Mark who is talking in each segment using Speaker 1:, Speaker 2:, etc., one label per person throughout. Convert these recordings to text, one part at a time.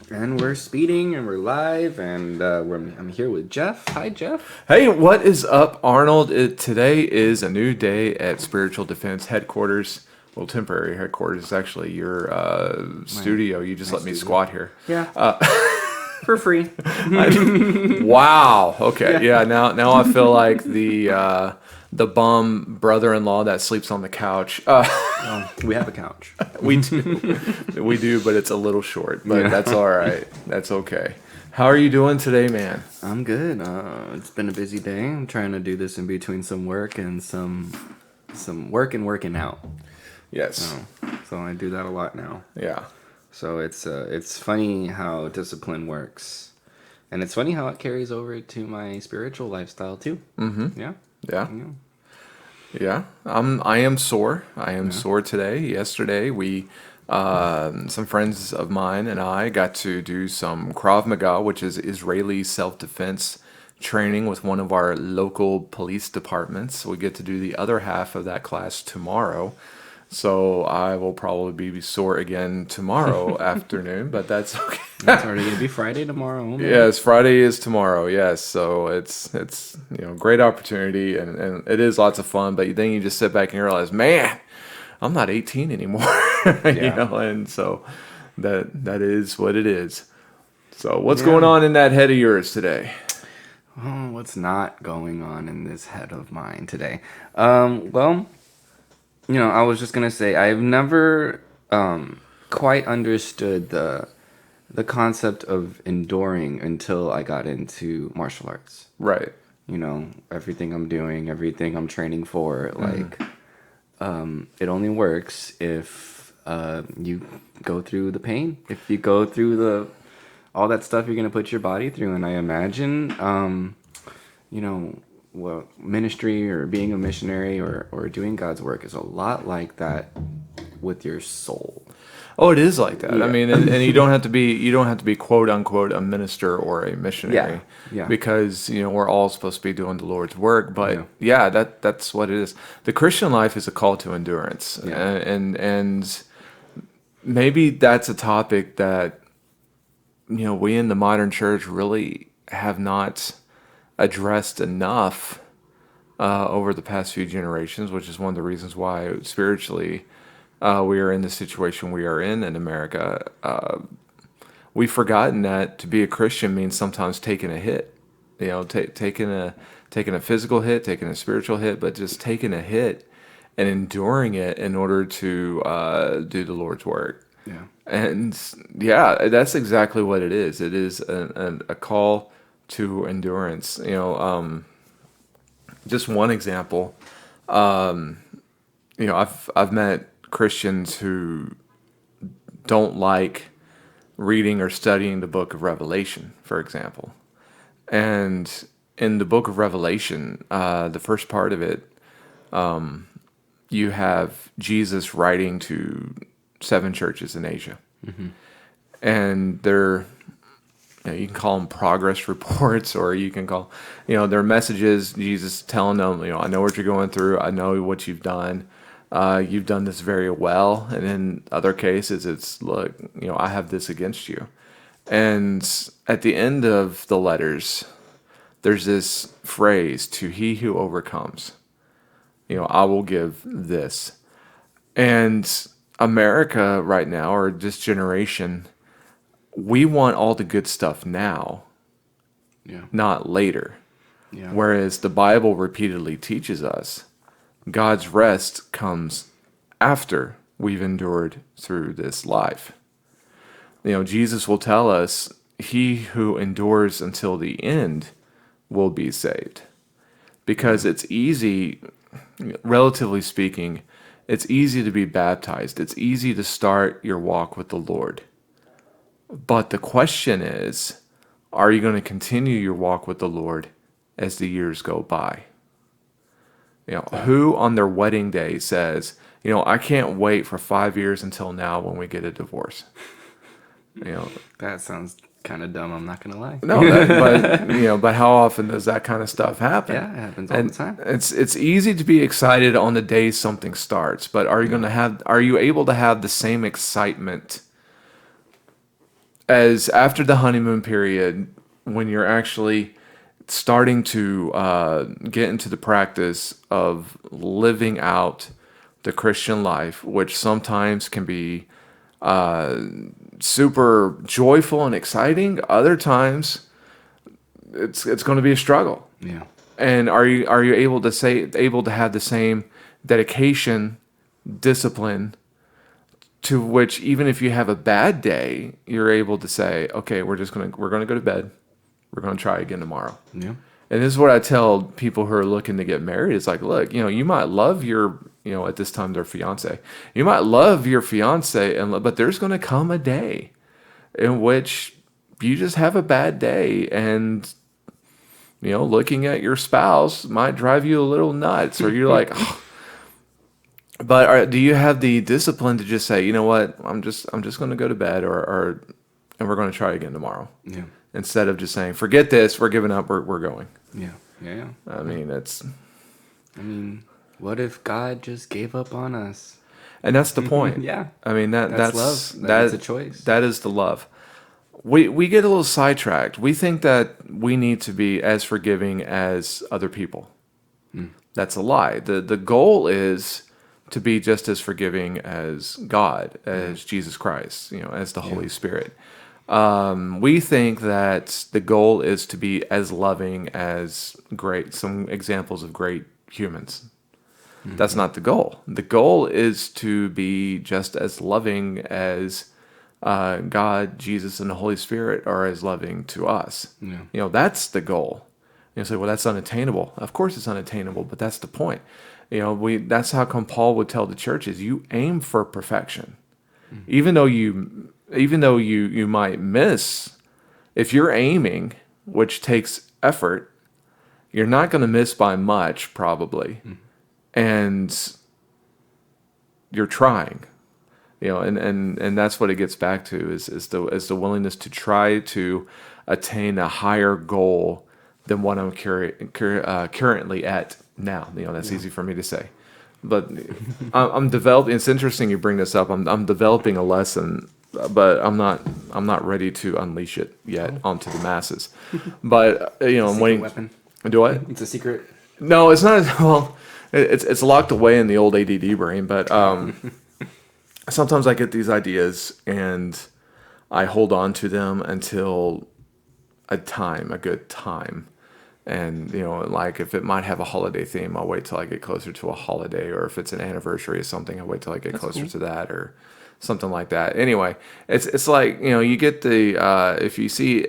Speaker 1: And we're speeding and we're live and I'm here with Jeff. Hi, Jeff.
Speaker 2: Hey, what is up, Arnold? Today is a new day at Spiritual Defense headquarters. Well, temporary headquarters. It's actually your
Speaker 1: My
Speaker 2: studio. You just
Speaker 1: my
Speaker 2: let me
Speaker 1: studio.
Speaker 2: squat here.
Speaker 1: Yeah, for free.
Speaker 2: Wow. Okay.
Speaker 1: Yeah.
Speaker 2: Yeah. Now I feel like the bum brother-in-law that sleeps on the couch.
Speaker 1: Oh, we have a couch.
Speaker 2: We do, we do, but it's a little short. But
Speaker 1: Yeah.
Speaker 2: that's all right. That's okay. How are you doing today, man?
Speaker 1: I'm good. It's been a busy day. I'm trying to do this in between some work and some work and working out.
Speaker 2: Yes.
Speaker 1: So I do that a lot now.
Speaker 2: Yeah.
Speaker 1: So it's funny how discipline works, and it's funny how it carries over to my spiritual lifestyle too.
Speaker 2: Mm-hmm.
Speaker 1: Yeah.
Speaker 2: Yeah.
Speaker 1: Yeah.
Speaker 2: Yeah, I am sore. I am sore today. Yesterday, we, some friends of mine and I got to do some Krav Maga, which is Israeli self-defense training with one of our local police departments. We get to do the other half of that class tomorrow. So I will probably be sore again tomorrow afternoon, but that's okay.
Speaker 1: It's already gonna be Friday tomorrow. Oh, man.
Speaker 2: Yes, Friday is tomorrow. Yes, so it's great opportunity and it is lots of fun. But then you just sit back and realize, man, I'm not 18 anymore,
Speaker 1: Yeah.
Speaker 2: and so that is what it is. So what's going
Speaker 1: Yeah.
Speaker 2: on in that head of yours today?
Speaker 1: Oh, what's not going on in this head of mine today? Well, I was just gonna say I've never quite understood the concept of enduring until I got into martial arts.
Speaker 2: Right.
Speaker 1: Everything I'm doing, everything I'm training for, like, it only works if you go through the pain, if you go through the all that stuff you're gonna put your body through. And I imagine, you know, well, ministry or being a missionary or doing God's work is a lot like that with your soul.
Speaker 2: Oh, it is like that. I
Speaker 1: Yeah.
Speaker 2: mean, and you don't have to be quote unquote a minister or a missionary,
Speaker 1: Yeah.
Speaker 2: because we're all supposed to be doing the Lord's work.
Speaker 1: Yeah.
Speaker 2: But yeah, that's what it is. The Christian life is a call to endurance,
Speaker 1: Yeah.
Speaker 2: and maybe that's a topic that we in the modern church really have not addressed enough over the past few generations, which is one of the reasons why spiritually we are in the situation we are in America. We've forgotten that to be a Christian means sometimes taking a hit, taking a physical hit, taking a spiritual hit, but just taking a hit and enduring it in order to do the Lord's work.
Speaker 1: Yeah.
Speaker 2: And yeah, that's exactly what it is. It is a call to endurance. Just one example. I've met Christians who don't like reading or studying the book of Revelation, for example. And in the book of Revelation, the first part of it, you have Jesus writing to 7 churches in Asia. And you can call them progress reports, or you can call, their messages, Jesus telling them, I know what you're going through. I know what you've done. You've done this very well. And in other cases, it's, look, I have this against you. And at the end of the letters, there's this phrase, to he who overcomes, I will give this. And America right now, or this generation, we want all the good stuff now,
Speaker 1: Yeah.
Speaker 2: not later.
Speaker 1: Yeah.
Speaker 2: Whereas the Bible repeatedly teaches us God's rest comes after we've endured through this life. Jesus will tell us, he who endures until the end will be saved. Because it's easy, relatively speaking, it's easy to be baptized. It's easy to start your walk with the Lord. But the question is, are you going to continue your walk with the Lord as the years go by? Who on their wedding day says, I can't wait for 5 years until now when we get a divorce?
Speaker 1: That sounds kind of dumb. I'm not gonna lie.
Speaker 2: No, but how often does that kind of stuff happen?
Speaker 1: Yeah, it happens all
Speaker 2: And
Speaker 1: the time.
Speaker 2: it's easy to be excited on the day something starts, but are you able to have the same excitement as after the honeymoon period, when you're actually starting to get into the practice of living out the Christian life, which sometimes can be super joyful and exciting. Other times, it's going to be a struggle.
Speaker 1: Yeah.
Speaker 2: And are you able to have the same dedication, discipline, to which even if you have a bad day, you're able to say, okay, we're gonna go to bed. We're gonna try again tomorrow.
Speaker 1: Yeah.
Speaker 2: And this is what I tell people who are looking to get married. It's like, look, you might love your, at this time their fiance. You might love your fiance, but there's going to come a day in which you just have a bad day, and looking at your spouse might drive you a little nuts, or you're like, oh. But do you have the discipline to just say, you know what, I'm just going to go to bed, and we're going to try again tomorrow.
Speaker 1: Yeah.
Speaker 2: Instead of just saying, forget this, we're giving up, we're going.
Speaker 1: Yeah. Yeah.
Speaker 2: I mean,
Speaker 1: what if God just gave up on us?
Speaker 2: And that's the point.
Speaker 1: Yeah.
Speaker 2: I mean, that's
Speaker 1: love. That's a choice.
Speaker 2: That is the love. We get a little sidetracked. We think that we need to be as forgiving as other people. That's a lie. The goal is to be just as forgiving as God, as Jesus Christ, as the Holy Spirit. We think that the goal is to be as loving as some examples of great humans. That's not the goal. The goal is to be just as loving as God, Jesus, and the Holy Spirit are as loving to us.
Speaker 1: Yeah.
Speaker 2: That's the goal. You say, well, that's unattainable. Of course it's unattainable, but that's the point. That's how come Paul would tell the churches, you aim for perfection. Even though you might miss, if you're aiming, which takes effort, you're not going to miss by much probably. And you're trying, and that's what it gets back to is the willingness to try to attain a higher goal than what I'm currently at now. That's easy for me to say, but I'm developing. It's interesting you bring this up. I'm developing a lesson, but I'm not ready to unleash it yet onto the masses. But I'm waiting.
Speaker 1: Weapon.
Speaker 2: Do what?
Speaker 1: It's a secret.
Speaker 2: No, it's not. Well, it's locked away in the old ADD brain. But sometimes I get these ideas and I hold on to them until a good time. And, like if it might have a holiday theme, I'll wait till I get closer to a holiday. Or if it's an anniversary or something, I'll wait till I get closer to that or something like that. Anyway, it's like, you get the, if you see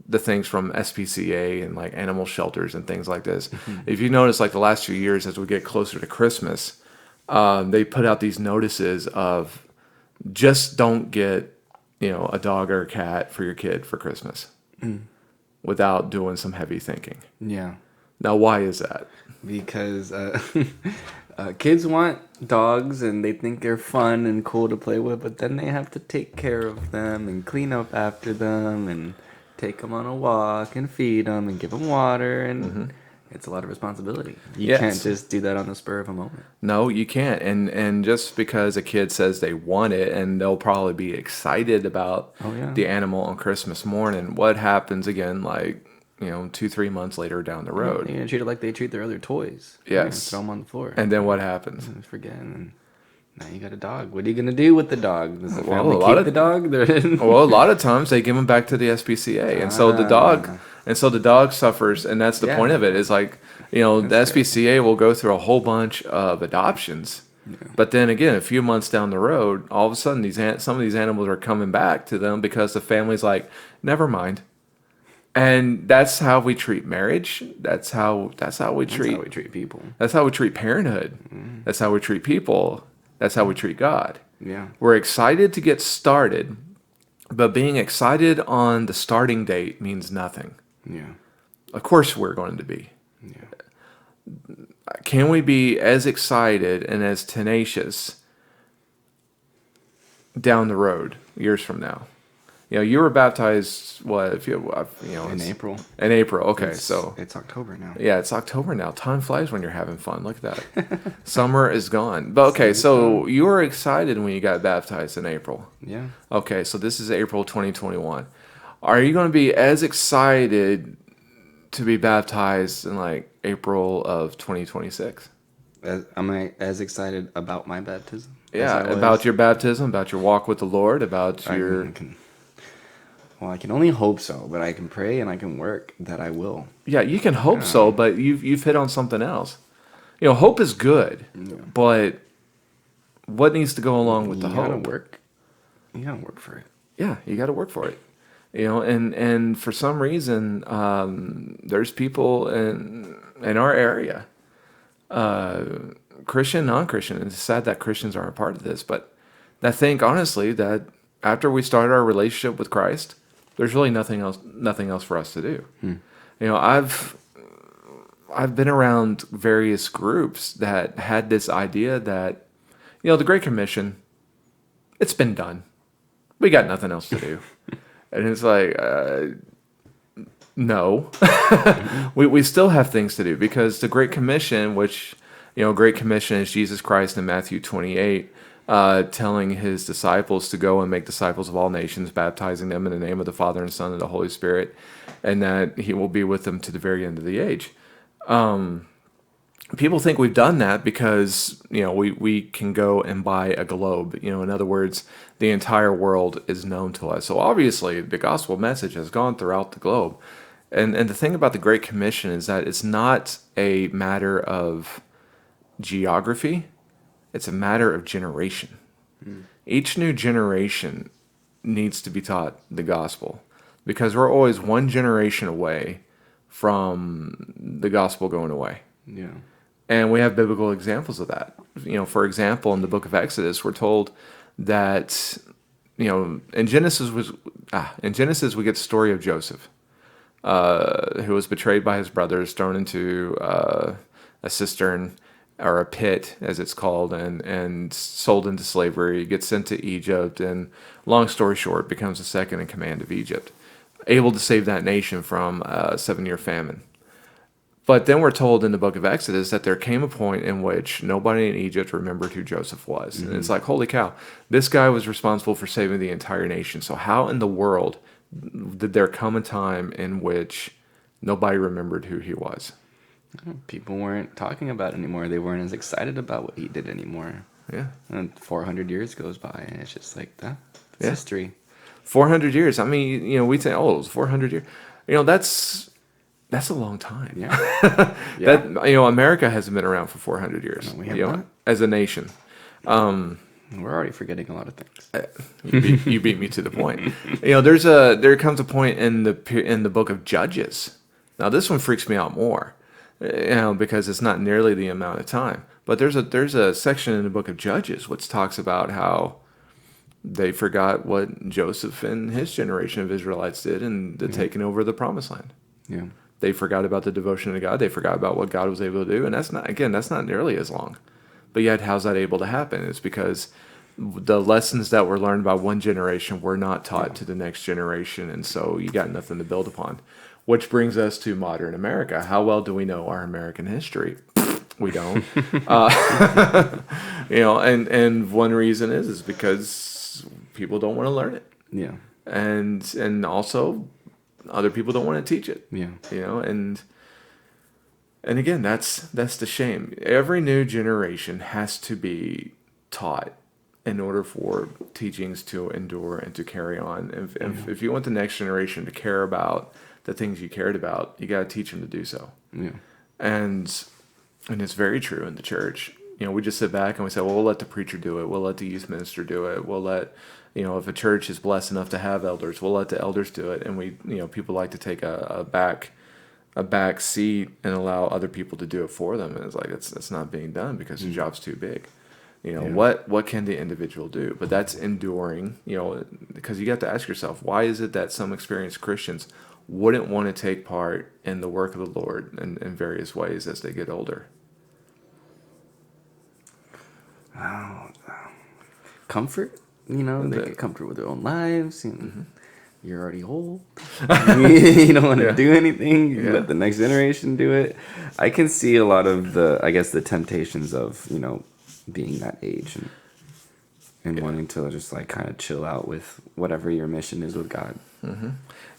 Speaker 2: the things from SPCA and like animal shelters and things like this, if you notice like the last few years as we get closer to Christmas, they put out these notices of just don't get, a dog or a cat for your kid for Christmas. Without doing some heavy thinking.
Speaker 1: Yeah.
Speaker 2: Now, why is that?
Speaker 1: Because kids want dogs and they think they're fun and cool to play with, but then they have to take care of them and clean up after them and take them on a walk and feed them and give them water, and it's a lot of responsibility. You can't just do that on the spur of a moment.
Speaker 2: No, you can't. And just because a kid says they want it, and they'll probably be excited about the animal on Christmas morning, what happens again, like, 2-3 months later down the road?
Speaker 1: You're gonna treat it like they treat their other toys.
Speaker 2: Yes.
Speaker 1: Throw them on the floor.
Speaker 2: And then what happens?
Speaker 1: Forget. And now you got a dog. What are you gonna do with the dog? Does the family keep the dog?
Speaker 2: Well, a lot of times they give them back to the SPCA, and so the dog suffers, and that's the point of it. Is like, the SPCA will go through a whole bunch of adoptions, but then again, a few months down the road, all of a sudden some of these animals are coming back to them because the family's like, never mind. And that's how we treat marriage. That's how we treat
Speaker 1: people.
Speaker 2: That's how we treat parenthood. That's how we treat people. That's how we treat God.
Speaker 1: Yeah.
Speaker 2: We're excited to get started, but being excited on the starting date means nothing.
Speaker 1: Yeah.
Speaker 2: Of course we're going to be.
Speaker 1: Yeah.
Speaker 2: Can we be as excited and as tenacious down the road, years from now? You were baptized what if
Speaker 1: In April.
Speaker 2: in April. Okay,
Speaker 1: It's,
Speaker 2: so
Speaker 1: it's October now.
Speaker 2: yeah, it's October now. Time flies when you're having fun. Look at that. Summer is gone. But okay,
Speaker 1: Summer's
Speaker 2: so
Speaker 1: gone.
Speaker 2: you were excited when you got baptized in April.
Speaker 1: Yeah.
Speaker 2: Okay, so this is April 2021. Are you going to be as excited to be baptized in like April of 2026?
Speaker 1: Am I as excited about my baptism as
Speaker 2: Yeah,
Speaker 1: I
Speaker 2: about
Speaker 1: was?
Speaker 2: your baptism, about your walk with the Lord, about
Speaker 1: I
Speaker 2: your
Speaker 1: can, well, I can only hope so, but I can pray and I can work that I will.
Speaker 2: yeah, you can hope so, but you've hit on something else. Hope is good,
Speaker 1: Yeah.
Speaker 2: but what needs to go along with the
Speaker 1: You gotta
Speaker 2: hope?
Speaker 1: work. You gotta work for it.
Speaker 2: Yeah, you got to work for it. And for some reason, there's people in our area, Christian, non-Christian. And it's sad that Christians aren't a part of this, but I think honestly that after we started our relationship with Christ, there's really nothing else for us to do. I've been around various groups that had this idea that the Great Commission, it's been done. We got nothing else to do. And it's like, no, we still have things to do because the Great Commission, which, Great Commission is Jesus Christ in Matthew 28, telling his disciples to go and make disciples of all nations, baptizing them in the name of the Father and Son and the Holy Spirit, and that he will be with them to the very end of the age. People think we've done that because we can go and buy a globe. In other words, the entire world is known to us. So obviously, the gospel message has gone throughout the globe. And the thing about the Great Commission is that it's not a matter of geography; it's a matter of generation. Each new generation needs to be taught the gospel because we're always one generation away from the gospel going away.
Speaker 1: Yeah.
Speaker 2: And we have biblical examples of that. For example, in the book of Exodus, we're told that, in Genesis we get the story of Joseph, who was betrayed by his brothers, thrown into a cistern or a pit, as it's called, and sold into slavery, gets sent to Egypt, and long story short, becomes the second in command of Egypt, able to save that nation from a 7-year famine. But then we're told in the book of Exodus that there came a point in which nobody in Egypt remembered who Joseph was. Mm-hmm. And it's like, holy cow, this guy was responsible for saving the entire nation. So how in the world did there come a time in which nobody remembered who he was?
Speaker 1: People weren't talking about it anymore. They weren't as excited about what he did anymore.
Speaker 2: Yeah.
Speaker 1: And 400 years goes by, and it's just like that. It's history.
Speaker 2: 400 years. I mean, we say, oh, it was 400 years. That's a long time.
Speaker 1: Yeah.
Speaker 2: That America hasn't been around for 400 years.
Speaker 1: No, we have not.
Speaker 2: As a nation.
Speaker 1: We're already forgetting a lot of
Speaker 2: You
Speaker 1: things.
Speaker 2: beat me to the point. There comes a point in the book of Judges. Now this one freaks me out more, because it's not nearly the amount of time. But there's a section in the book of Judges which talks about how they forgot what Joseph and his generation of Israelites did in the taking over the Promised Land.
Speaker 1: Yeah.
Speaker 2: They forgot about the devotion to God. They forgot about what God was able to do. And that's not nearly as long. But yet, how's that able to happen? It's because the lessons that were learned by one generation were not taught to the next generation. And so you got nothing to build upon. Which brings us to modern America. How well do we know our American history? We don't. And one reason is because people don't want to learn it.
Speaker 1: Yeah.
Speaker 2: And also other people don't want to teach it.
Speaker 1: Yeah.
Speaker 2: And again, that's the shame. Every new generation has to be taught in order for teachings to endure and to carry on. If you want the next generation to care about the things you cared about, you got to teach them to do so.
Speaker 1: Yeah.
Speaker 2: And it's very true in the church. We just sit back and we say, well, we'll let the preacher do it. We'll let the youth minister do it. We'll let, if a church is blessed enough to have elders, we'll let the elders do it. And people like to take a back seat and allow other people to do it for them. And it's like, that's not being done because the job's too big. What can the individual do? But that's enduring, because you got to ask yourself, why is it that some experienced Christians wouldn't want to take part in the work of the Lord in various ways as they get older?
Speaker 1: Comfort, they get comfortable with their own lives. And you're already old. You don't want to
Speaker 2: Yeah.
Speaker 1: do anything. You
Speaker 2: Yeah.
Speaker 1: let the next generation do it. I can see a lot of the temptations of, being that age and
Speaker 2: Yeah.
Speaker 1: wanting to just like kind of chill out with whatever your mission is with God.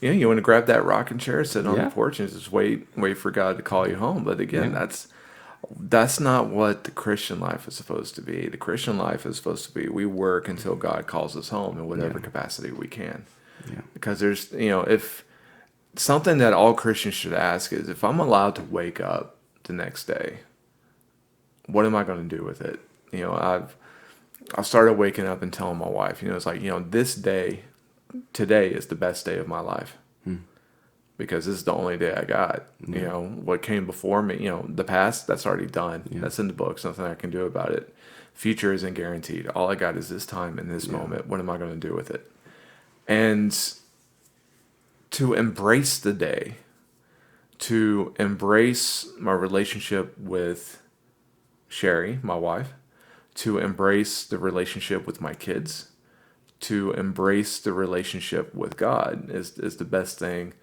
Speaker 2: Yeah, you want to grab that rocking chair, sit on the
Speaker 1: Yeah.
Speaker 2: porch, and just wait for God to call you home. But again,
Speaker 1: Yeah.
Speaker 2: that's not what the Christian life is supposed to be. The Christian life is supposed to be we work until God calls us home in whatever
Speaker 1: Yeah.
Speaker 2: capacity we can.
Speaker 1: Yeah.
Speaker 2: Because there's, if something that all Christians should ask is, if I'm allowed to wake up the next day, what am I going to do with it? I've started waking up and telling my wife, it's like, this day, today is the best day of my life. Because this is the only day I got. What came before me, the past, that's already done.
Speaker 1: Yeah.
Speaker 2: That's in the books, nothing I can do about it. Future isn't guaranteed. All I got is this time and this moment. What am I going to do with it? And to embrace the day, to embrace my relationship with Sherry, my wife, to embrace the relationship with my kids, to embrace the relationship with God is the best thing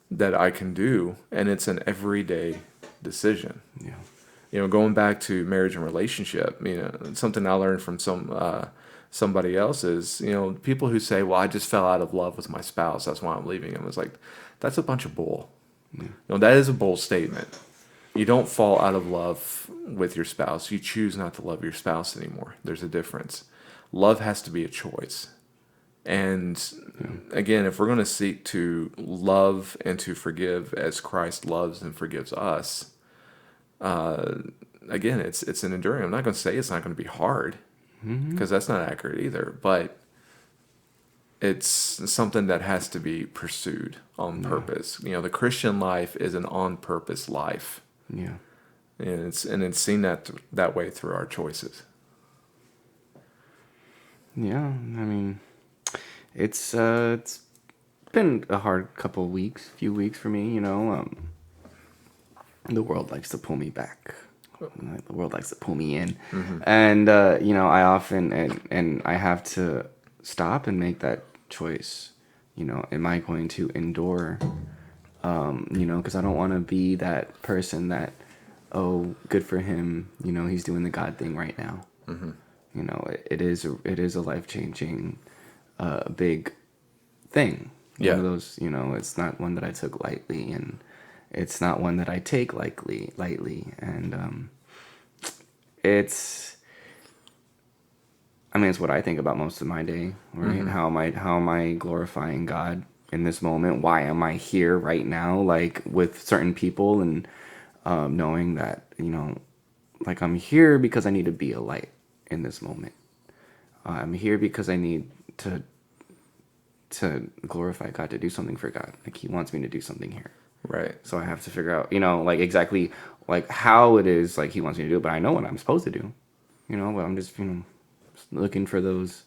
Speaker 2: that I can do, and it's an everyday decision.
Speaker 1: Yeah.
Speaker 2: Going back to marriage and relationship, something I learned from somebody else is, people who say, "Well, I just fell out of love with my spouse, that's why I'm leaving him." It's like, that's a bunch of bull. That is a bold statement. You don't fall out of love with your spouse. You choose not to love your spouse anymore. There's a difference. Love has to be a choice. And again, if we're going to seek to love and to forgive as Christ loves and forgives us, again, it's an enduring. I'm not going to say it's not going to be hard, because that's not accurate either. But it's something that has to be pursued on purpose. The Christian life is an on-purpose life,
Speaker 1: Yeah.
Speaker 2: and it's seen that way through our choices.
Speaker 1: Yeah. I mean, it's been a hard few weeks for me. The world likes to pull me back. The world likes to pull me in, and I often and I have to stop and make that choice. Am I going to endure? Because I don't want to be that person that, oh, good for him. He's doing the God thing right now. It is a life-changing, big thing.
Speaker 2: Yeah.
Speaker 1: One of those, it's not one that I took lightly, and it's not one that I take lightly, and it's what I think about most of my day, right? How am I glorifying God in this moment? Why am I here right now, like with certain people, and knowing that like I'm here because I need to be a light in this moment. I'm here because I need to glorify God, to do something for God. Like He wants me to do something here.
Speaker 2: Right.
Speaker 1: So I have to figure out, like exactly like how it is like He wants me to do it, but I know what I'm supposed to do. But I'm just, looking for those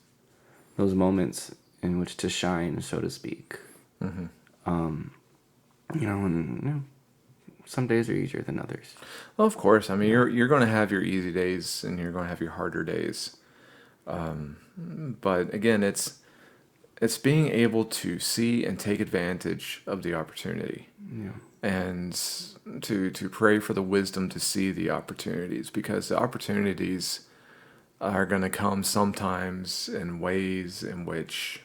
Speaker 1: moments in which to shine, so to speak. And some days are easier than others.
Speaker 2: Well, of course. I mean, you're going to have your easy days and you're going to have your harder days. But again, it's being able to see and take advantage of the opportunity.
Speaker 1: Yeah.
Speaker 2: And to pray for the wisdom to see the opportunities, because the opportunities are going to come sometimes in ways in which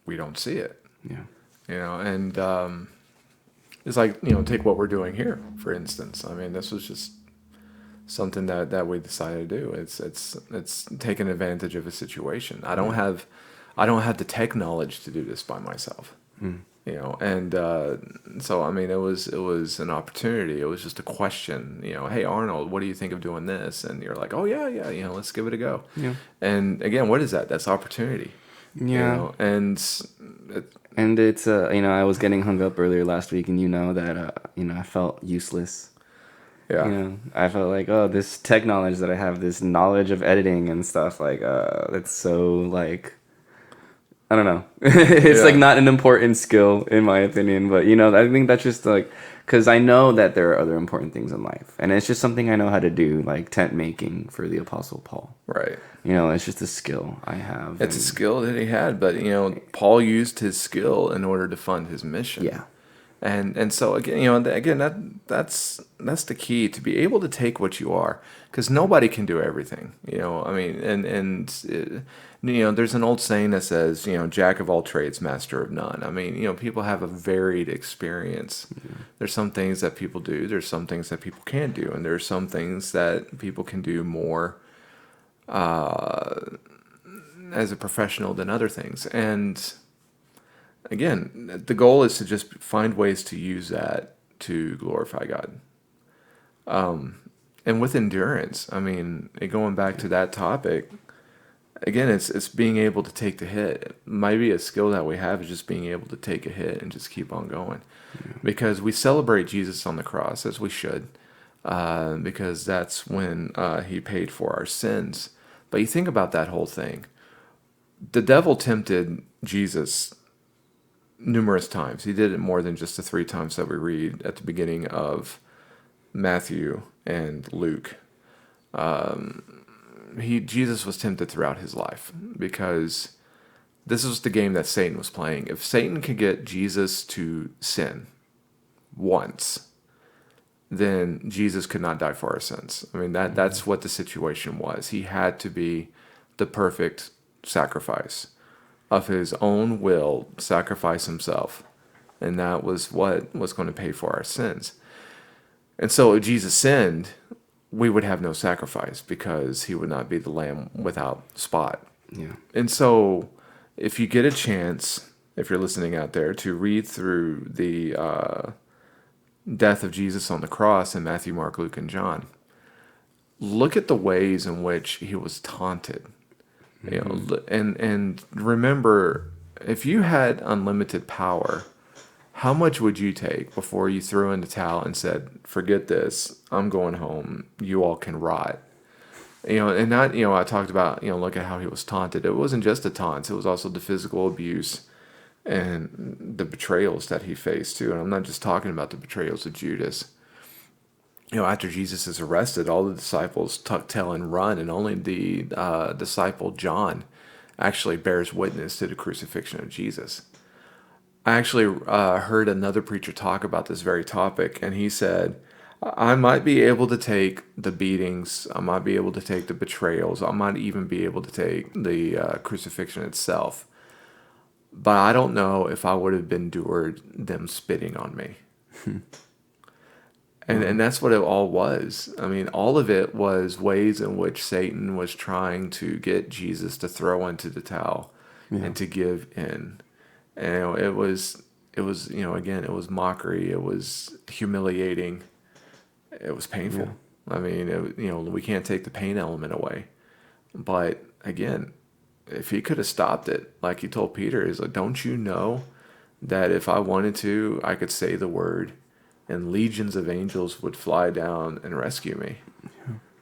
Speaker 2: we don't see it.
Speaker 1: Yeah.
Speaker 2: And it's like, take what we're doing here, for instance. I mean, this was just something that we decided to do. It's taking advantage of a situation. I don't have the tech knowledge to do this by myself. And so I mean, it was an opportunity. It was just a question. Hey Arnold, what do you think of doing this? And you're like, oh yeah, let's give it a go.
Speaker 1: Yeah.
Speaker 2: And again, what is that? That's opportunity.
Speaker 1: Yeah.
Speaker 2: And
Speaker 1: it's I was getting hung up earlier last week, and that I felt useless.
Speaker 2: yeah.
Speaker 1: I felt like, oh, this tech knowledge that I have, this knowledge of editing and stuff, like it's so like I don't know. It's like
Speaker 2: Yeah.
Speaker 1: not an important skill in my opinion, but I think that's just like because I know that there are other important things in life, and it's just something I know how to do, like tent making for the Apostle Paul.
Speaker 2: Right.
Speaker 1: It's just a skill I have.
Speaker 2: It's a
Speaker 1: And
Speaker 2: skill that he had, but Paul used his skill in order to fund his mission.
Speaker 1: yeah,
Speaker 2: And so again, that's the key, to be able to take what you are, because nobody can do everything. I mean, there's an old saying that says, jack of all trades, master of none. I mean, people have a varied experience. There's some things that people do. There's some things that people can't do, and there's some things that people can do more as a professional than other things. And again, the goal is to just find ways to use that to glorify God. And with endurance, I mean, going back to that topic, again, it's being able to take the hit. It might be a skill that we have, is just being able to take a hit and just keep on going. Because we celebrate Jesus on the cross, as we should, because that's when he paid for our sins. But you think about that whole thing. The devil tempted Jesus numerous times. He did it more than just the 3 times that we read at the beginning of Matthew and Luke. Jesus was tempted throughout his life, because this was the game that Satan was playing. If Satan could get Jesus to sin once, then Jesus could not die for our sins. I mean, that's what the situation was. He had to be the perfect sacrifice, of his own will, sacrifice himself. And that was what was going to pay for our sins. And so if Jesus sinned, we would have no sacrifice, because he would not be the lamb without spot.
Speaker 1: yeah,
Speaker 2: And so if you get a chance, if you're listening out there, to read through the death of Jesus on the cross in Matthew, Mark, Luke, and John, look at the ways in which he was taunted. And remember, if you had unlimited power, how much would you take before you threw in the towel and said, "Forget this, I'm going home. You all can rot." And not, I talked about, look at how he was taunted. It wasn't just the taunts; it was also the physical abuse and the betrayals that he faced too. And I'm not just talking about the betrayals of Judas. After Jesus is arrested, all the disciples tuck tail and run, and only the disciple John actually bears witness to the crucifixion of Jesus. I actually heard another preacher talk about this very topic, and he said, I might be able to take the beatings, I might be able to take the betrayals, I might even be able to take the crucifixion itself, but I don't know if I would have endured them spitting on me. And that's what it all was. I mean, all of it was ways in which Satan was trying to get Jesus to throw into the towel and to give in. And it was again, it was mockery. It was humiliating. It was painful. I mean, we can't take the pain element away. But again, if he could have stopped it, like he told Peter, he's like, don't you know that if I wanted to, I could say the word and legions of angels would fly down and rescue me.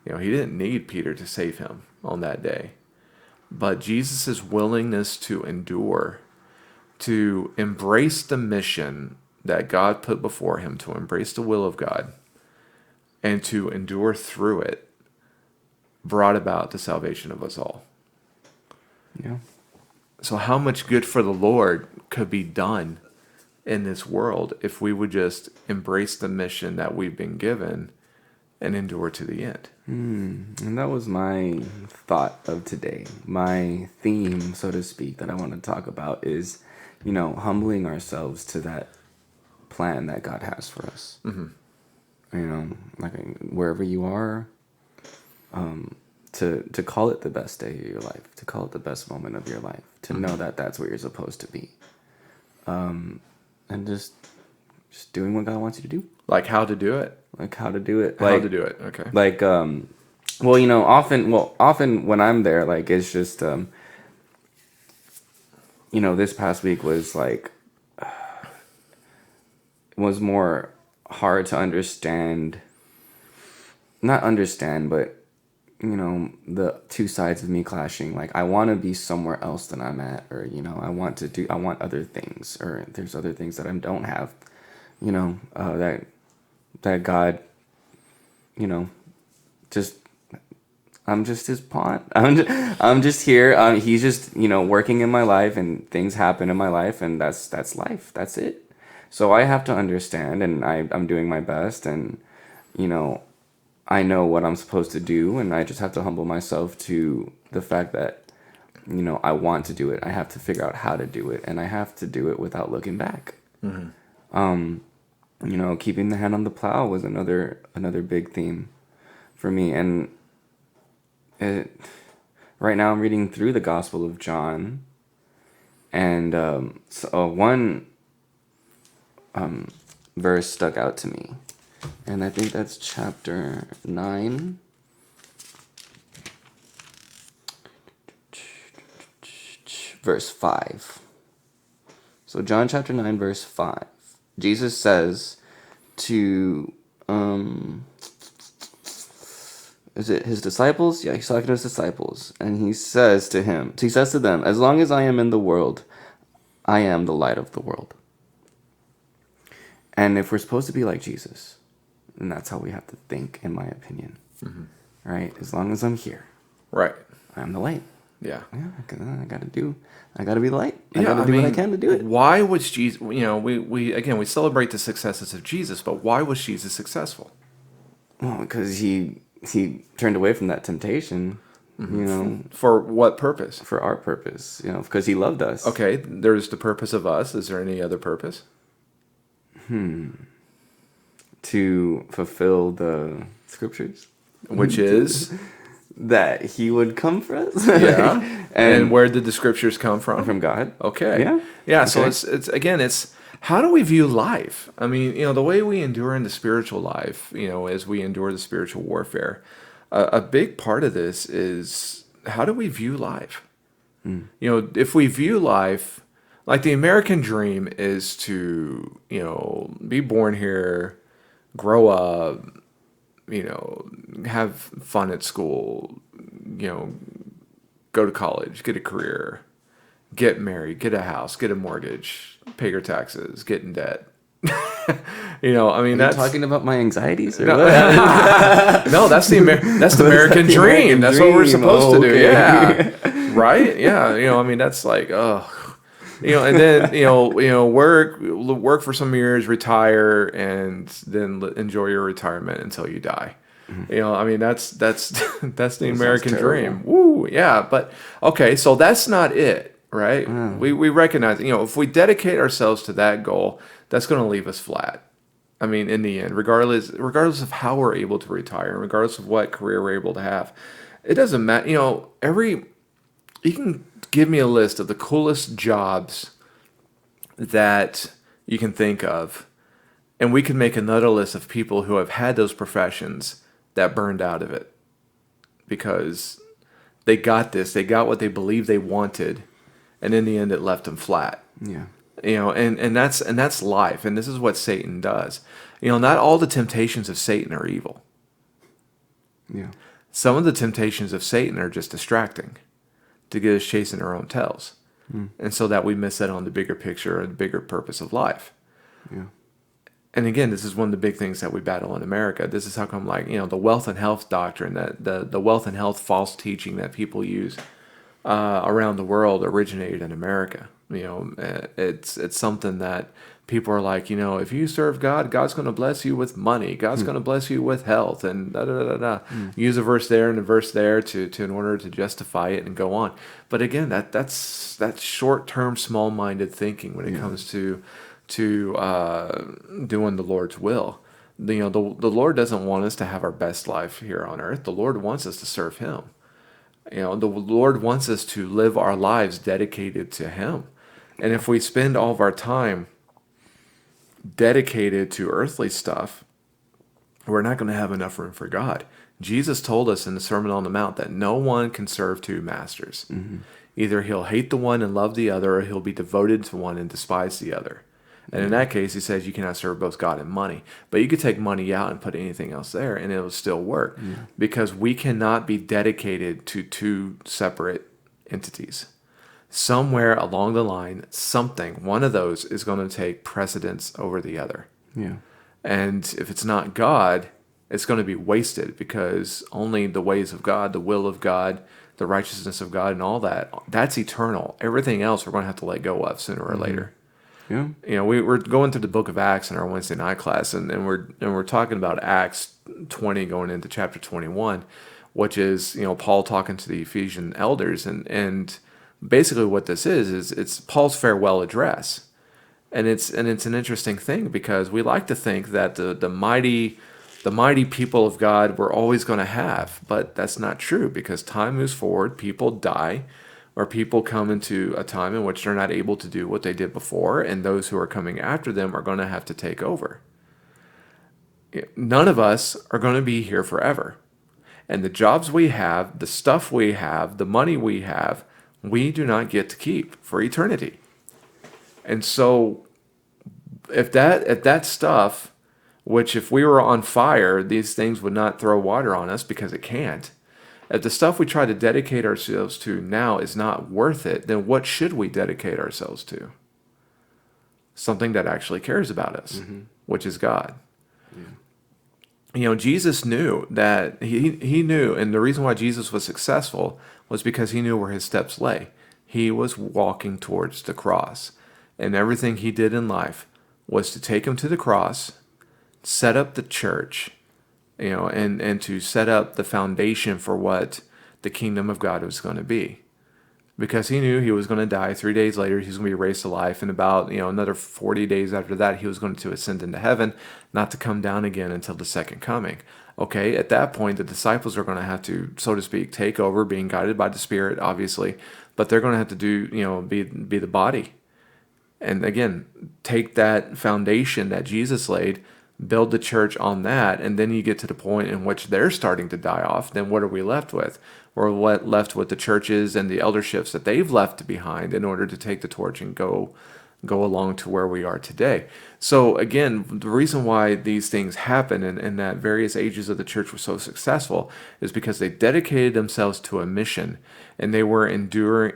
Speaker 2: He didn't need Peter to save him on that day. But Jesus' willingness to endure, to embrace the mission that God put before him, to embrace the will of God, and to endure through it, brought about the salvation of us all.
Speaker 1: yeah.
Speaker 2: So how much good for the Lord could be done in this world if we would just embrace the mission that we've been given and endure to the end.
Speaker 1: And that was my thought of today. My theme, so to speak, that I want to talk about is, humbling ourselves to that plan that God has for us. Like wherever you are, to call it the best day of your life, to call it the best moment of your life, to know that that's where you're supposed to be. And just doing what God wants you to do.
Speaker 2: Like how to do it?
Speaker 1: Like how to do it.
Speaker 2: How to do it, okay.
Speaker 1: Like, often when I'm there, like, it's just, this past week was like, was more hard to understand, not understand, but, the two sides of me clashing. Like, I want to be somewhere else than I'm at, or, I want other things, or there's other things that I don't have, that God, just, I'm just his pawn. I'm just here. He's just, working in my life, and things happen in my life, and that's life. That's it. So I have to understand, and I'm doing my best, and, I know what I'm supposed to do, and I just have to humble myself to the fact that, I want to do it. I have to figure out how to do it, and I have to do it without looking back. Keeping the hand on the plow was another big theme for me. And right now I'm reading through the Gospel of John, and one verse stuck out to me, and I think that's chapter 9. Verse 5. So John chapter 9, verse 5. Jesus says to, is it his disciples? Yeah, he's talking to his disciples. And he says to them, as long as I am in the world, I am the light of the world. And if we're supposed to be like Jesus, then that's how we have to think, in my opinion. Right? As long as I'm here.
Speaker 2: Right.
Speaker 1: I'm the light.
Speaker 2: Yeah.
Speaker 1: I gotta be the light. I gotta do what I can to do it.
Speaker 2: Why was Jesus, we celebrate the successes of Jesus, but why was Jesus successful?
Speaker 1: Well, because he turned away from that temptation,
Speaker 2: For what purpose?
Speaker 1: for our purpose, because he loved us.
Speaker 2: Okay, there's the purpose of us. Is there any other purpose?
Speaker 1: To fulfill the scriptures.
Speaker 2: Which is?
Speaker 1: That he would come for us.
Speaker 2: Yeah. And where did the scriptures come from?
Speaker 1: From God.
Speaker 2: Okay.
Speaker 1: Yeah.
Speaker 2: Yeah.
Speaker 1: Okay.
Speaker 2: So it's how do we view life? I mean, the way we endure in the spiritual life, as we endure the spiritual warfare, a big part of this is how do we view life? If we view life like the American dream is to, be born here, grow up, have fun at school, go to college, get a career, get married, get a house, get a mortgage, pay your taxes, get in debt. That's
Speaker 1: talking about my anxieties. Or
Speaker 2: no,
Speaker 1: what?
Speaker 2: no, that's the American dream. That's what we're supposed to do. Yeah, right. Yeah, that's like, and then work for some years, retire, and then enjoy your retirement until you die. That's the American dream. Woo, yeah. But okay, so that's not it, right? We recognize, if we dedicate ourselves to that goal, that's going to leave us flat. In the end, regardless of how we're able to retire, regardless of what career we're able to have, it doesn't matter. You can give me a list of the coolest jobs that you can think of, and we can make another list of people who have had those professions that burned out of it because they got what they believed they wanted, and in the end it left them flat.
Speaker 1: Yeah.
Speaker 2: And that's life, and this is what Satan does. Not all the temptations of Satan are evil.
Speaker 1: Yeah.
Speaker 2: Some of the temptations of Satan are just distracting to get us chasing our own tails. And so that we miss out on the bigger picture and the bigger purpose of life.
Speaker 1: Yeah.
Speaker 2: And again, this is one of the big things that we battle in America. This is how come, the wealth and health doctrine, that the wealth and health false teaching that people use around the world originated in America. It's something that people are like, if you serve God, God's going to bless you with money. God's going to bless you with health, and da da da da. Use a verse there and a verse there to in order to justify it and go on. But again, that's short-term, small-minded thinking when it comes to doing the Lord's will. The Lord doesn't want us to have our best life here on earth. The Lord wants us to serve Him. The Lord wants us to live our lives dedicated to Him. And if we spend all of our time dedicated to earthly stuff, we're not going to have enough room for God. Jesus told us in the Sermon on the Mount that no one can serve two masters. Either he'll hate the one and love the other, or he'll be devoted to one and despise the other. And in that case, he says you cannot serve both God and money. But you could take money out and put anything else there, and it will still work. Because we cannot be dedicated to two separate entities. Somewhere along the line, one of those is going to take precedence over the other.
Speaker 1: Yeah.
Speaker 2: And if it's not God, it's going to be wasted, because only the ways of God, the will of God, the righteousness of God, and all that, that's eternal. Everything else we're going to have to let go of sooner or later.
Speaker 1: Yeah.
Speaker 2: You know, we're going through the book of Acts in our Wednesday night class, and we're talking about Acts 20 going into chapter 21, which is, you know, Paul talking to the Ephesian elders, and basically what this is it's Paul's farewell address. And it's an interesting thing, because we like to think that the mighty people of God we're always going to have, but that's not true, because time moves forward, people die, or people come into a time in which they're not able to do what they did before, and those who are coming after them are going to have to take over. None of us are going to be here forever. And the jobs we have, the stuff we have, the money we have, we do not get to keep for eternity. And so if that stuff, which if we were on fire, these things would not throw water on us, because it can't. If the stuff we try to dedicate ourselves to now is not worth it, then what should we dedicate ourselves to? Something that actually cares about us, which is God. Yeah. You know, Jesus knew that he knew, and the reason why Jesus was successful was because he knew where his steps lay. He was walking towards the cross, and everything he did in life was to take him to the cross, set up the church, you know, and to set up the foundation for what the kingdom of God was going to be. Because he knew he was going to die. 3 days later, he was going to be raised to life. And about, you know, another 40 days after that, he was going to ascend into heaven, not to come down again until the second coming. Okay, at that point, the disciples are going to have to, so to speak, take over, being guided by the Spirit, obviously. But they're going to have to do, you know, be the body. And again, take that foundation that Jesus laid, build the church on that, and then you get to the point in which they're starting to die off. Then what are we left with? We're left with the churches and the elderships that they've left behind in order to take the torch and go along to where we are today. So again, the reason why these things happen and that various ages of the church were so successful is because they dedicated themselves to a mission, and they were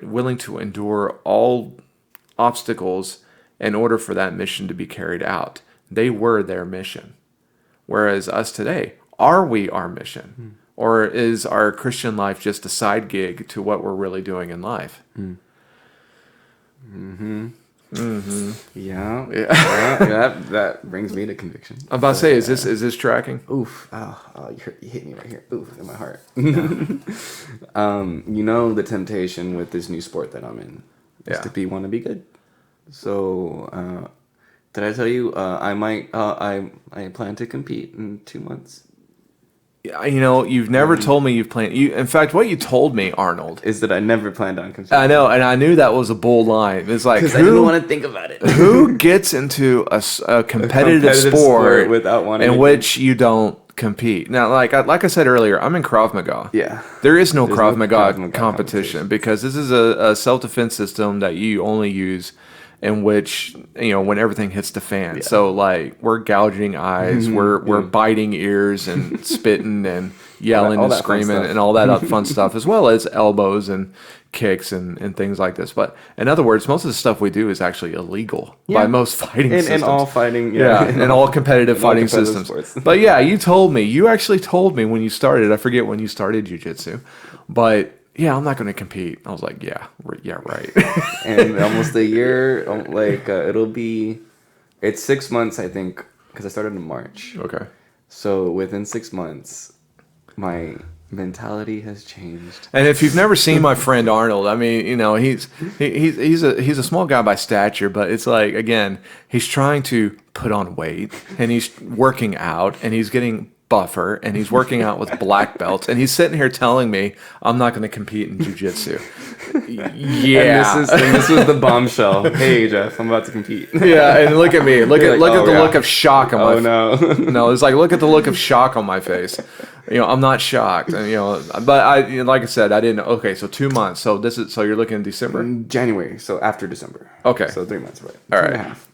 Speaker 2: willing to endure all obstacles in order for that mission to be carried out. They were their mission. Whereas us today, are we our mission? Or is our Christian life just a side gig to what we're really doing in life?
Speaker 1: Yeah. That brings me to conviction.
Speaker 2: I'm about to say, is this tracking?
Speaker 1: Oof. Oh, you hit me right here. Oof, in my heart. You know, the temptation with this new sport that I'm in is to want to be good. So, did I tell you I plan to compete in 2 months?
Speaker 2: You know, you've never told me you've planned. In fact, what you told me, Arnold,
Speaker 1: is that I never planned on competing.
Speaker 2: I know, and I knew that was a bold line. It's like,
Speaker 1: because I didn't want to think about it.
Speaker 2: Who gets into a competitive sport
Speaker 1: without wanting
Speaker 2: in which you don't compete? Now, like I said earlier, I'm in Krav Maga.
Speaker 1: Yeah,
Speaker 2: there is no Krav Maga competition, because this is a self-defense system that you only use in which, you know, when everything hits the fan. Yeah. So like, we're gouging eyes, we're biting ears and spitting and yelling and screaming and all that fun stuff, as well as elbows and kicks and things like this. But in other words, most of the stuff we do is actually illegal by most fighting systems.
Speaker 1: In all fighting,
Speaker 2: in all competitive fighting systems.
Speaker 1: Sports.
Speaker 2: But yeah, you actually told me when you started, I forget when you started jiu-jitsu, but yeah, I'm not going to compete. I was like, yeah, right.
Speaker 1: And almost a year, it's 6 months, I think, because I started in March.
Speaker 2: Okay.
Speaker 1: So within 6 months, my mentality has changed.
Speaker 2: And if you've never seen my friend Arnold, I mean, you know, he's a small guy by stature, but it's like, again, he's trying to put on weight, and he's working out, and he's getting buffer, and he's working out with black belts, and he's sitting here telling me I'm not going to compete in jiu-jitsu. Yeah.
Speaker 1: And this was the bombshell. Hey, Jeff, I'm about to compete.
Speaker 2: Yeah, and look at me. Look at the look of shock on my face.
Speaker 1: Oh, no.
Speaker 2: No, it's like, look at the look of shock on my face. You know, I'm not shocked. And, you know, but like I said, I didn't. Okay, so 2 months. So you're looking in December?
Speaker 1: January, so after December.
Speaker 2: Okay.
Speaker 1: So 3 months, right?
Speaker 2: All
Speaker 1: 2.5
Speaker 2: right.
Speaker 1: months.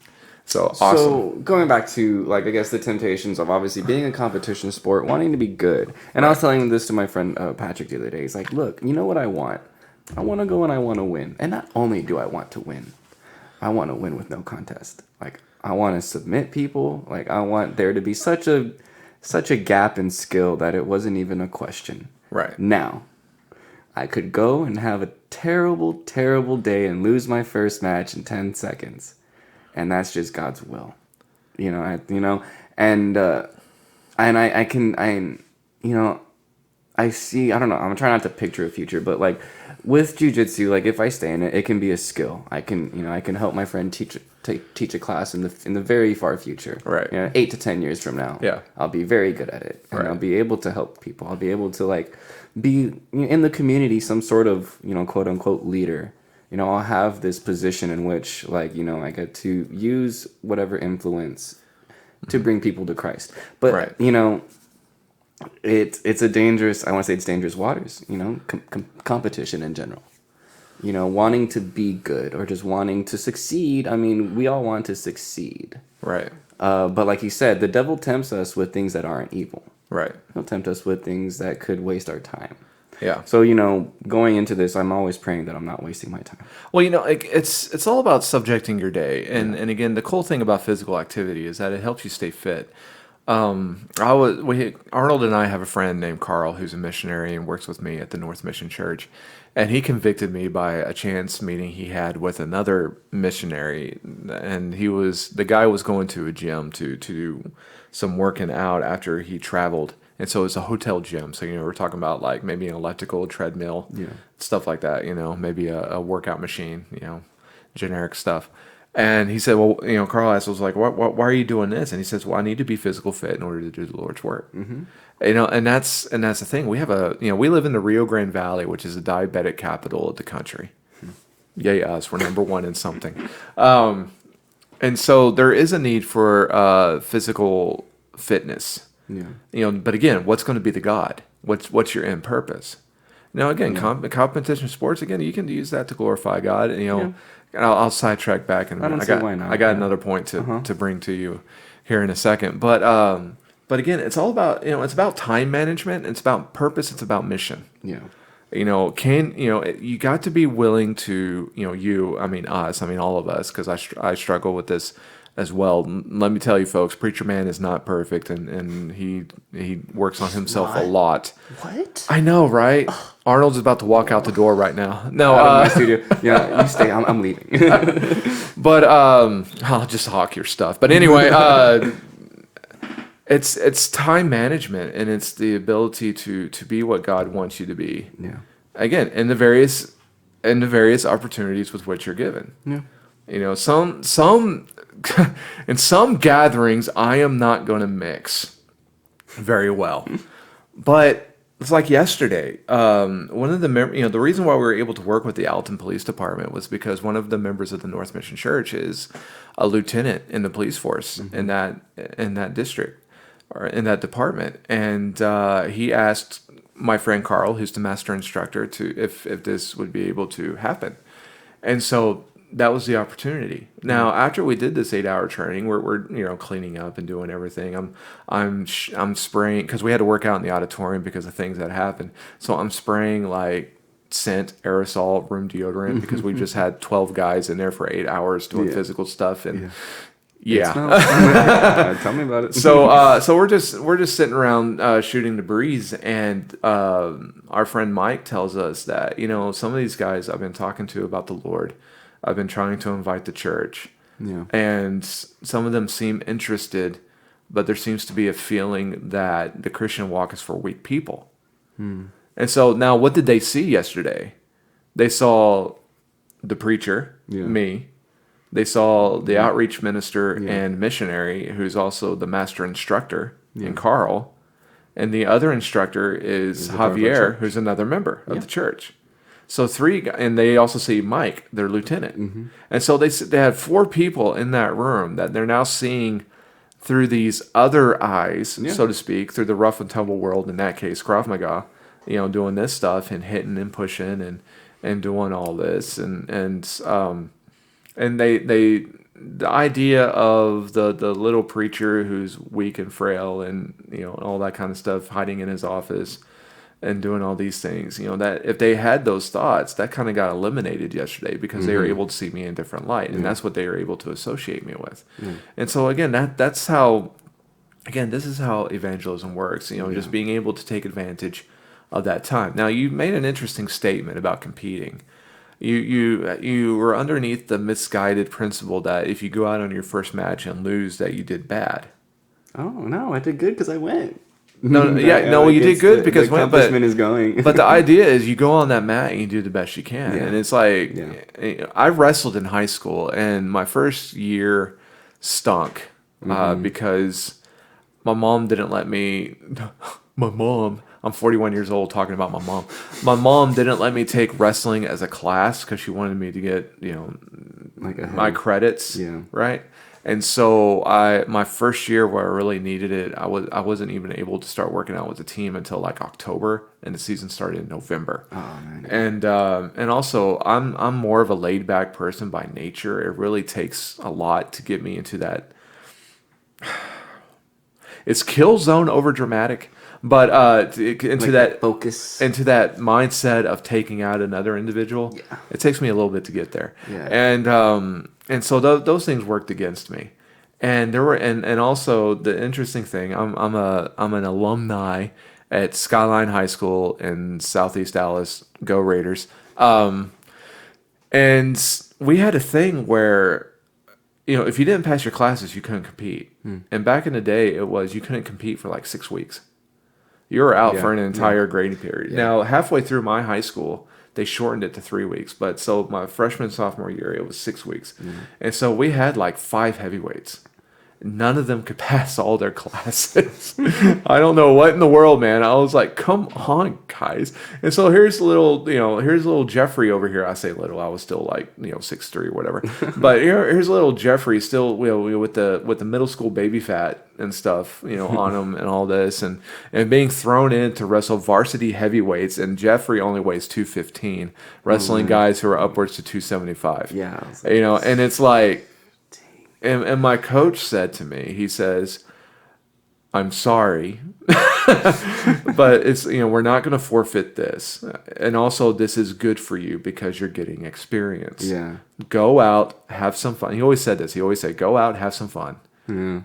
Speaker 2: So awesome.
Speaker 1: So going back to like I guess the temptations of obviously being a competition sport, wanting to be good, and I was telling this to my friend Patrick the other day. He's like, "Look, you know what I want? I want to go and I want to win. And not only do I want to win, I want to win with no contest. Like I want to submit people. Like I want there to be such a gap in skill that it wasn't even a question.
Speaker 2: Right.
Speaker 1: Now, I could go and have a terrible, terrible day and lose my first match in 10 seconds." And that's just God's will, and I see. I don't know. I'm trying not to picture a future, but like with jujitsu, like if I stay in it, it can be a skill. I can help my friend teach a class in the very far future.
Speaker 2: Right.
Speaker 1: 8 to 10 years from now.
Speaker 2: Yeah.
Speaker 1: I'll be very good at it, and
Speaker 2: Right.
Speaker 1: I'll be able to help people. I'll be able to like be in the community, some sort of quote unquote leader. I'll have this position in which, like, I get to use whatever influence to bring people to Christ. But,
Speaker 2: Right.
Speaker 1: It's a dangerous, I want to say it's dangerous waters, competition in general. Wanting to be good or just wanting to succeed. I mean, we all want to succeed.
Speaker 2: Right.
Speaker 1: But like you said, the devil tempts us with things that aren't evil.
Speaker 2: Right.
Speaker 1: He'll tempt us with things that could waste our time.
Speaker 2: Yeah.
Speaker 1: So, going into this, I'm always praying that I'm not wasting my time.
Speaker 2: Well, it's all about subjecting your day, and again, the cool thing about physical activity is that it helps you stay fit. Arnold and I have a friend named Carl who's a missionary and works with me at the North Mission Church, and he convicted me by a chance meeting he had with another missionary, and the guy was going to a gym to do some working out after he traveled. And so it's a hotel gym. So, we're talking about like maybe an elliptical treadmill, stuff like that, maybe a workout machine, generic stuff. And he said, well, Carl asked, was like, why are you doing this? And he says, well, I need to be physical fit in order to do the Lord's work. Mm-hmm. And that's the thing. We have we live in the Rio Grande Valley, which is the diabetic capital of the country. Yay us, we're number one in something. And so there is a need for physical fitness. Yeah. But again, what's going to be the God? What's your end purpose? Now, again, competition sports, again, you can use that to glorify God. And, I'll sidetrack back in a minute. I got another point to bring to you here in a second. But again, it's all about, it's about time management. It's about purpose. It's about mission.
Speaker 1: Yeah.
Speaker 2: You got to be willing to, all of us, because I struggle with this as well. Let me tell you, folks, Preacher Man is not perfect, and he works on himself a lot.
Speaker 1: What?
Speaker 2: I know, right? Arnold's about to walk out the door right now. No,
Speaker 1: my studio. Yeah, you stay. I'm leaving.
Speaker 2: But I'll just hawk your stuff. But anyway, it's time management, and it's the ability to be what God wants you to be.
Speaker 1: Yeah.
Speaker 2: Again, in the various opportunities with which you're given.
Speaker 1: Yeah.
Speaker 2: Some in some gatherings I am not going to mix very well, but it's like yesterday. One of the the reason why we were able to work with the Alton Police Department was because one of the members of the North Mission Church is a lieutenant in the police force in that district or in that department, and he asked my friend Carl, who's the master instructor, to if this would be able to happen, and so that was the opportunity. Now, after we did this 8-hour training, we're cleaning up and doing everything. I'm spraying, because we had to work out in the auditorium because of things that happened. So I'm spraying like scent, aerosol, room deodorant, because we just had 12 guys in there for 8 hours doing physical stuff, and
Speaker 1: tell me about it.
Speaker 2: So we're just sitting around shooting the breeze, and our friend Mike tells us that some of these guys I've been talking to about the Lord, I've been trying to invite to church, and some of them seem interested, but there seems to be a feeling that the Christian walk is for weak people. And so now, what did they see yesterday? They saw the preacher, me. They saw the outreach minister and missionary, who's also the master instructor, in Carl. And the other instructor is Javier, who's another member of the church. So 3, and they also see Mike, their lieutenant. And so they had 4 people in that room that they're now seeing through these other eyes, so to speak, through the rough and tumble world, in that case, Krav Maga, doing this stuff and hitting and pushing and doing all this. And they the idea of the little preacher who's weak and frail and all that kind of stuff, hiding in his office and doing all these things, that if they had those thoughts, that kind of got eliminated yesterday because they were able to see me in a different light, and that's what they were able to associate me with. And so again, that's how, again, this is how evangelism works, just being able to take advantage of that time. Now, you made an interesting statement about competing. You were underneath the misguided principle that if you go out on your first match and lose, that you did bad.
Speaker 1: Oh no, I did good because I went.
Speaker 2: No, yeah, no, you did good because
Speaker 1: the accomplishment is going.
Speaker 2: But the idea is you go on that mat and you do the best you can,
Speaker 1: Yeah.
Speaker 2: and it's like
Speaker 1: Yeah.
Speaker 2: I wrestled in high school, and my first year stunk because my mom didn't let me. My mom. I'm 41 years old talking about my mom. My mom didn't let me take wrestling as a class because she wanted me to get,
Speaker 1: Like
Speaker 2: my credits,
Speaker 1: Yeah.
Speaker 2: right? And so my first year where I really needed it, I wasn't even able to start working out with the team until like October, and the season started in November.
Speaker 1: Oh man.
Speaker 2: And also I'm more of a laid back person by nature. It really takes a lot to get me into that. It's kill zone over dramatic, but into
Speaker 1: Like
Speaker 2: that
Speaker 1: focus.
Speaker 2: into that mindset of taking out another individual.
Speaker 1: Yeah.
Speaker 2: It takes me a little bit to get there.
Speaker 1: Yeah.
Speaker 2: And so those things worked against me. And there were and also the interesting thing, I'm an alumni at Skyline High School in Southeast Dallas. Go Raiders. And we had a thing where if you didn't pass your classes, you couldn't compete. And back in the day, it was you couldn't compete for like 6 weeks. You were out for an entire grading period.
Speaker 1: Yeah.
Speaker 2: Now, halfway through my high school, they shortened it to 3 weeks. But so my freshman, sophomore year, it was 6 weeks. And so we had like 5 heavyweights. None of them could pass all their classes. I don't know what in the world, man. I was like, come on, guys. And so here's little Jeffrey over here. I say little, I was still like, 6'3" or whatever. But here's little Jeffrey still, with the middle school baby fat and stuff, on him and all this, and being thrown in to wrestle varsity heavyweights. And Jeffrey only weighs 215, wrestling guys who are upwards to 275.
Speaker 1: Yeah. I was like,
Speaker 2: And it's like, and my coach said to me, he says, I'm sorry, but it's, we're not going to forfeit this. And also this is good for you because you're getting experience.
Speaker 1: Yeah.
Speaker 2: Go out, have some fun. He always said this. He always said, go out, have some fun.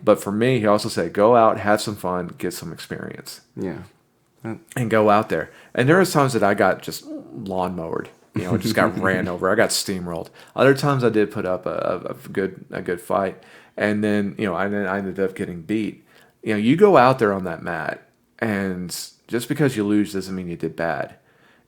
Speaker 2: But for me, he also said, go out, have some fun, get some experience.
Speaker 1: Yeah.
Speaker 2: And go out there. And there was times that I got just lawn mowed. Just got ran over. I got steamrolled. Other times I did put up a good fight, and then I ended up getting beat. You go out there on that mat, and just because you lose doesn't mean you did bad.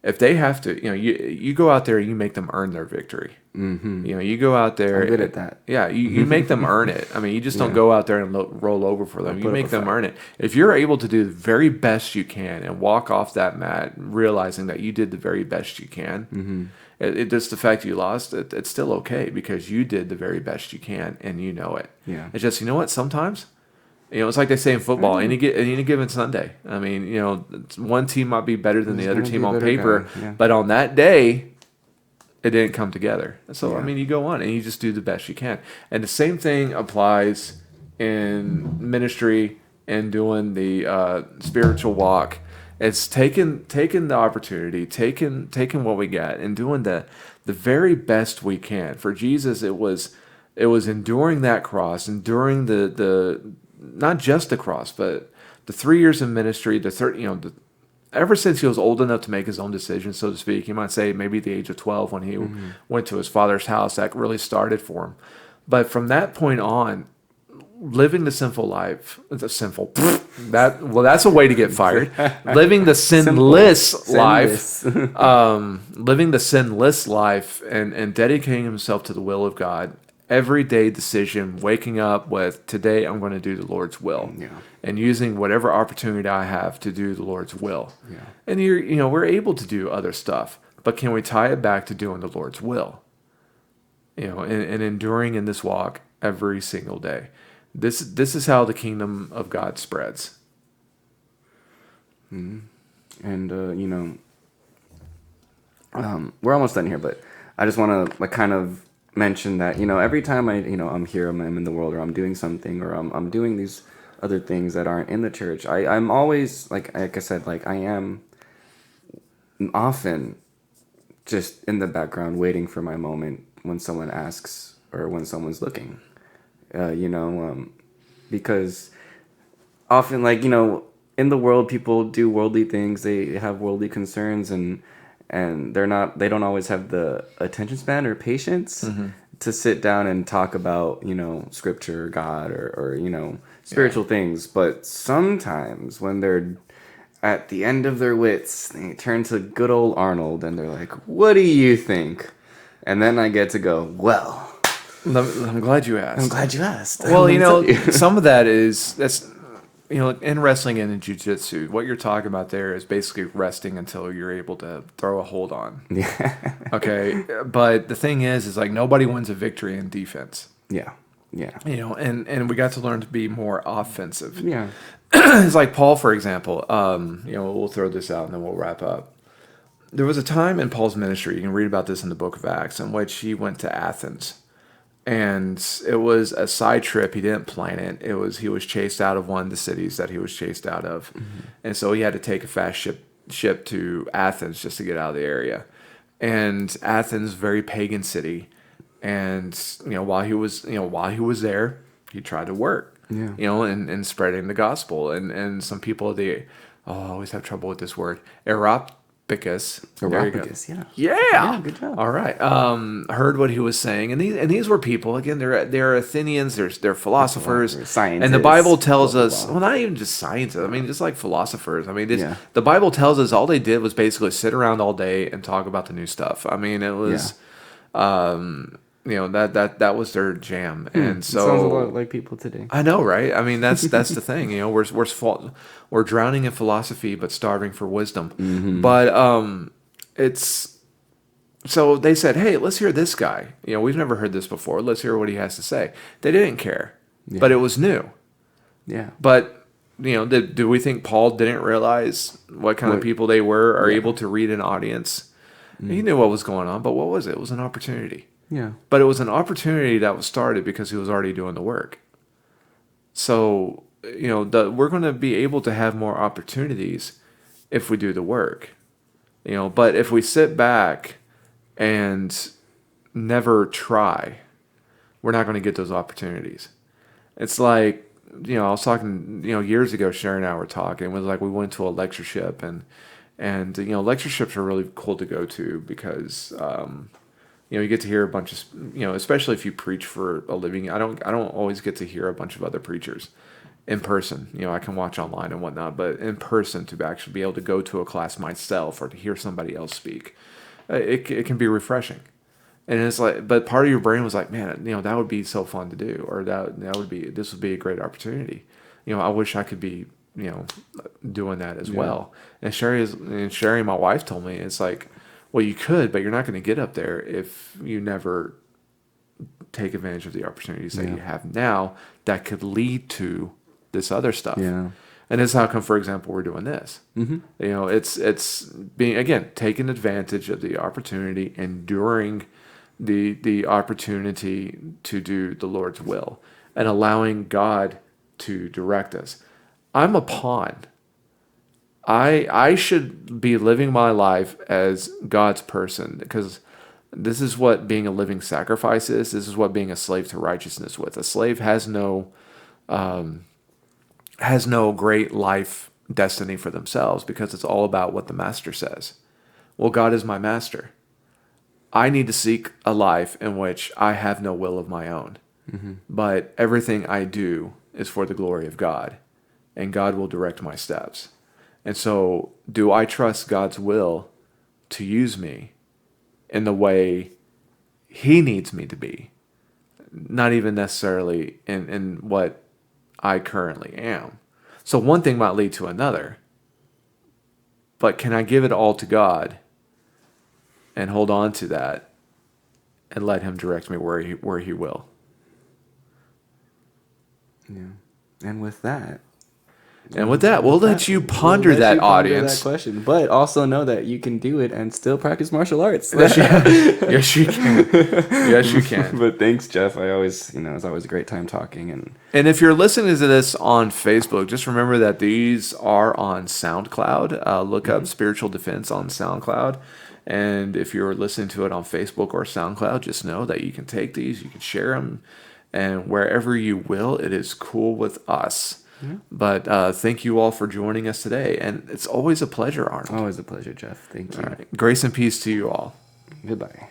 Speaker 2: If they have to, you go out there and you make them earn their victory. Mm-hmm. You go out there.
Speaker 1: I'm good at that.
Speaker 2: Yeah, you make them earn it. I mean, you just don't go out there and roll over for them. You make them earn it. If you're able to do the very best you can and walk off that mat realizing that you did the very best you can, it just the fact you lost, it's still okay because you did the very best you can and you know it.
Speaker 1: Yeah.
Speaker 2: It's just, what, sometimes, it's like they say in football, any given Sunday. I mean, one team might be better than the other team on paper, but on that day, it didn't come together. So, I mean, you go on and you just do the best you can. And the same thing applies in ministry and doing the spiritual walk. It's taking the opportunity, taking what we got and doing the very best we can. For Jesus, it was enduring that cross, enduring the not just the cross, but the 3 years of ministry, ever since he was old enough to make his own decisions, so to speak. You might say maybe the age of 12 when he went to his father's house, that really started for him. But from that point on, living the sinful life, that's a way to get fired. Living the sinless life, living the sinless life, and dedicating himself to the will of God. Everyday decision, waking up with, today I'm going to do the Lord's will, and using whatever opportunity I have to do the Lord's will. Yeah. And we're able to do other stuff, but can we tie it back to doing the Lord's will? And enduring in this walk every single day. This is how the kingdom of God spreads.
Speaker 1: And we're almost done here, but I just want to kind of mention that, you know, every time I'm here, I'm in the world, or I'm doing something, or I'm doing these other things that aren't in the church. I'm always like I said, like I am often just in the background waiting for my moment when someone asks or when someone's looking. You know, because often, like, you know, in the world, people do worldly things, they have worldly concerns, and they don't always have the attention span or patience to sit down and talk about, you know, scripture, God, or you know,
Speaker 2: Yeah.
Speaker 1: spiritual things. But sometimes when they're at the end of their wits, they turn to good old Arnold and they're like, what do you think? And then I get to go, well,
Speaker 2: I'm glad you
Speaker 1: I'm
Speaker 2: asked.
Speaker 1: glad you asked.
Speaker 2: Well,
Speaker 1: Let
Speaker 2: you
Speaker 1: me tell
Speaker 2: know,
Speaker 1: you.
Speaker 2: some of that's you know, in wrestling and in jiu-jitsu, what you're talking about there is basically resting until you're able to throw a hold on.
Speaker 1: Yeah.
Speaker 2: Okay, but the thing is like nobody wins a victory in defense.
Speaker 1: Yeah. Yeah.
Speaker 2: You know, and we got to learn to be more offensive.
Speaker 1: Yeah.
Speaker 2: It's like Paul, for example. You know, we'll throw this out and then we'll wrap up. There was a time in Paul's ministry, you can read about this in the book of Acts, in which he went to Athens. And it was a side trip. He didn't plan it. He was chased out of one of the cities that he was chased out of. And so he had to take a fast ship to Athens just to get out of the area. And Athens, very pagan city. And you know, while he was there, he tried to work.
Speaker 1: Yeah.
Speaker 2: You know, and spreading the gospel. And some people I always have trouble with this word. Eropicus. There you go.
Speaker 1: Aropicus, yeah.
Speaker 2: Yeah.
Speaker 1: Yeah, good job.
Speaker 2: All right. Heard what he was saying, and these were people again. They're Athenians. They're philosophers,
Speaker 1: Scientists,
Speaker 2: and the Bible tells
Speaker 1: blah, blah,
Speaker 2: us.
Speaker 1: blah.
Speaker 2: Well, not even just scientists. I mean, just like philosophers. I mean,
Speaker 1: Yeah.
Speaker 2: the Bible tells us all they did was basically sit around all day and talk about the new stuff. I mean, it was, you know, that was their jam, and so
Speaker 1: Sounds a lot like people today.
Speaker 2: I know, right? I mean, that's the thing. You know, we're drowning in philosophy, but starving for wisdom. But it's so they said, hey, let's hear this guy. You know, we've never heard this before. Let's hear what he has to say. They didn't care, but it was new.
Speaker 1: Yeah.
Speaker 2: But you know, do we think Paul didn't realize what kind of people they were able to read an audience? He knew what was going on, but what was it? It was an opportunity.
Speaker 1: Yeah.
Speaker 2: But it was an opportunity that was started because he was already doing the work. So, you know, we're going to be able to have more opportunities if we do the work. You know, but if we sit back and never try, we're not going to get those opportunities. It's like, you know, I was talking, you know, years ago, Sherry and I were talking. It was like we went to a lectureship, and you know, lectureships are really cool to go to because you know, you get to hear a bunch of, you know, especially if you preach for a living. I don't always get to hear a bunch of other preachers in person. You know, I can watch online and whatnot, but in person to actually be able to go to a class myself or to hear somebody else speak, it can be refreshing. And it's like, but part of your brain was like, man, you know, that would be so fun to do, or this would be a great opportunity. You know, I wish I could be, you know, doing that as well. And Sherry, my wife, told me, it's like, well, you could, but you're not going to get up there if you never take advantage of the opportunities that you have now that could lead to this other stuff.
Speaker 1: Yeah.
Speaker 2: And this is how come, for example, we're doing this. You know, it's being, again, taking advantage of the opportunity, enduring the opportunity to do the Lord's will, and allowing God to direct us. I'm a pawn. I should be living my life as God's person, because this is what being a living sacrifice is. This is what being a slave to righteousness with. A slave has no great life destiny for themselves because it's all about what the master says. Well, God is my master. I need to seek a life in which I have no will of my own, but everything I do is for the glory of God, and God will direct my steps. And so, do I trust God's will to use me in the way He needs me to be? Not even necessarily in what I currently am. So one thing might lead to another. But can I give it all to God and hold on to that and let Him direct me where He will?
Speaker 1: Yeah. And with that,
Speaker 2: And with that, we'll let you ponder that, audience.
Speaker 1: Question, but also know that you can do it and still practice martial arts.
Speaker 2: Yes, you can. Yes, you can.
Speaker 1: But thanks, Jeff. It's always a great time talking.
Speaker 2: And if you're listening to this on Facebook, just remember that these are on SoundCloud. Look up Spiritual Defense on SoundCloud. And if you're listening to it on Facebook or SoundCloud, just know that you can take these, you can share them, and wherever you will, it is cool with us. Mm-hmm. But thank you all for joining us today. And it's always a pleasure, Arnold.
Speaker 1: Always a pleasure, Jeff. Thank you.
Speaker 2: All right. Grace and peace to you all.
Speaker 1: Goodbye.